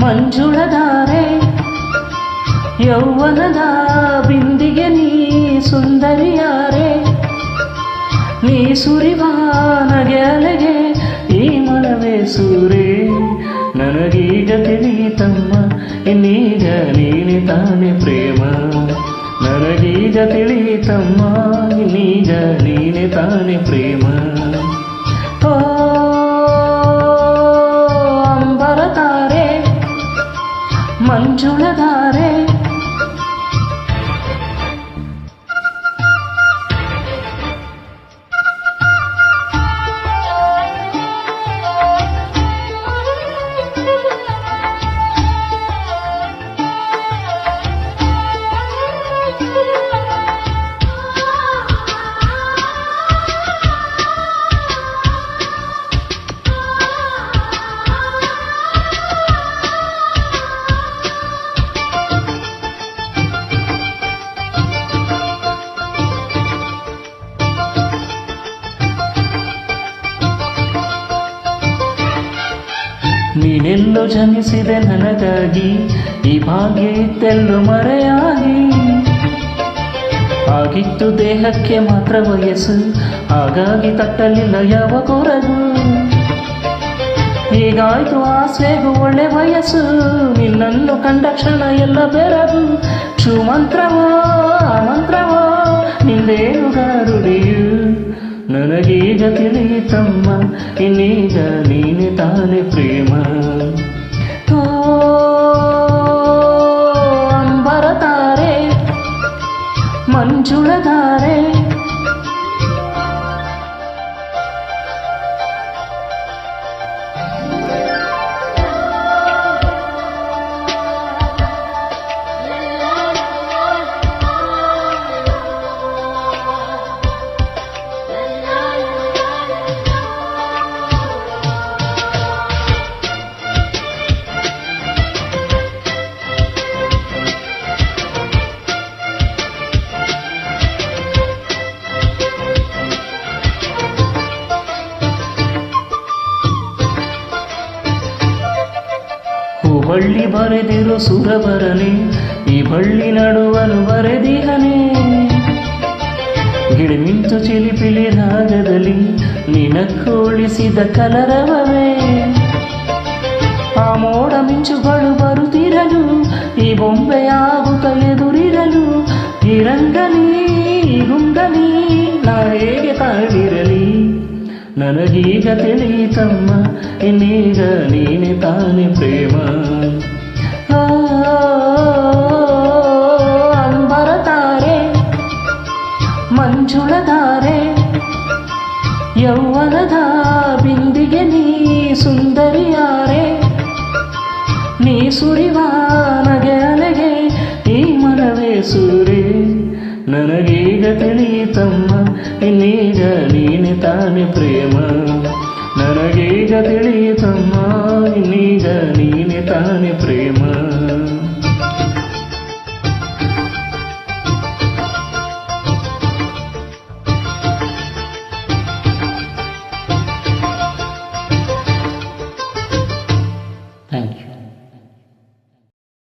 ಮಂಜುಳಧಾರೆ ಯೌವನದ ಬಿಂದಿಗೆ ನೀ ಸುಂದರಿಯಾರೆ, ನೀ ಸುರಿವ ನಗೆ ಅಲೆಗೆ ಈ ಮನವೇ ಸೂರೆ. ನನಗೀಗ ತಿಳಿತಮ್ಮ ಇನ್ನೀಗ ನೀನೆ ತಾನೆ ಪ್ರೇಮ, ನನಗೀಗ ತಿಳಿತಮ್ಮ ಇನ್ನೀಗ ನೀನೆ ತಾನೆ ಪ್ರೇಮ. ಓ ಅಂಬರತಾರೆ ಮಂಜುಳಧಾರೆ ನೀನೆಲ್ಲೋ ಜನಿಸಿದೆ ನನಗಾಗಿ, ಈ ಭಾಗ್ಯ ಇತ್ತೆಲ್ಲೋ ಮರೆಯಾಗಿ. ಆಗಿತ್ತು ದೇಹಕ್ಕೆ ಮಾತ್ರ ವಯಸ್ಸು, ಹಾಗಾಗಿ ತಟ್ಟಲಿಲ್ಲ ಯಾವ ಕೊರಗು. ಹೀಗಾಯ್ತು ಆಸೆಗೂ ಒಳ್ಳೆ ವಯಸ್ಸು, ನಿನ್ನನ್ನು ಕಂಡ ಕ್ಷಣ ಎಲ್ಲ ಬೆರಗು. ಮಂತ್ರವೋ ಮಂತ್ರವೋ ನಿಂದೇನು ಗಾರುಡಿಯು, ನನಗೀಗ ತಿಳಿತಮ್ಮ ಇನ್ನೀಗ ನೀನೆ ತಾನೆ ಪ್ರೇಮ. ಓ ಅಂಬರತಾರೆ ಮಂಜುಳಧಾರೆ ಬಳ್ಳಿ ಬರೆದಿರೋ ಸುರವರನೆ, ಈ ಬಳ್ಳಿ ನಡುವನು ಬರೆದಿಹನೆ. ಗಿಳಿಮಿಂಚು ಚಿಲಿಪಿಲಿ ರಾಗದಲ್ಲಿ ನಿನಕ್ಕೋಳಿಸಿದ ಕಲರವವೇ. ಆ ಮೋಡ ಮಿಂಚುಗಳು ಬರುತ್ತಿರಲು, ಈ ಬೊಂಬೆಯಾಗುತ್ತ ಎದುರಿರಲು. ಈ ರಂಗಲಿ ಈ ಗುಂಗಲಿ ನಾ ಹೇಗೆ ತಾಳಿರಲಿ, ನನಗೀಗ ತಿಳಿತಮ್ಮ ಇನ್ನೀಗ ನೀನೆ ತಾನೆ ಪ್ರೇಮ. ಅಂಬರತಾರೆ ಮಂಜುಳಧಾರೆ ಯೌವನದ ಬಿಂದಿಗೆ ನೀ ಸುಂದರಿಯಾರೆ, ನೀ ಸುರಿವ ನಗೆ ಅಲೆಗೆ ಈ ಮನವೇ ಸೂರೆ. ನನಗೀಗ ತಿಳಿತಮ್ಮ ಇನ್ನೀಗ ನೀನೆ ತಾನೆ ಪ್ರೇಮ, ನನಗೀಗ ತಿಳಿತಮ್ಮ ಇನ್ನೀಗ ನೀನೆ ತಾನೆ ಪ್ರೇಮ.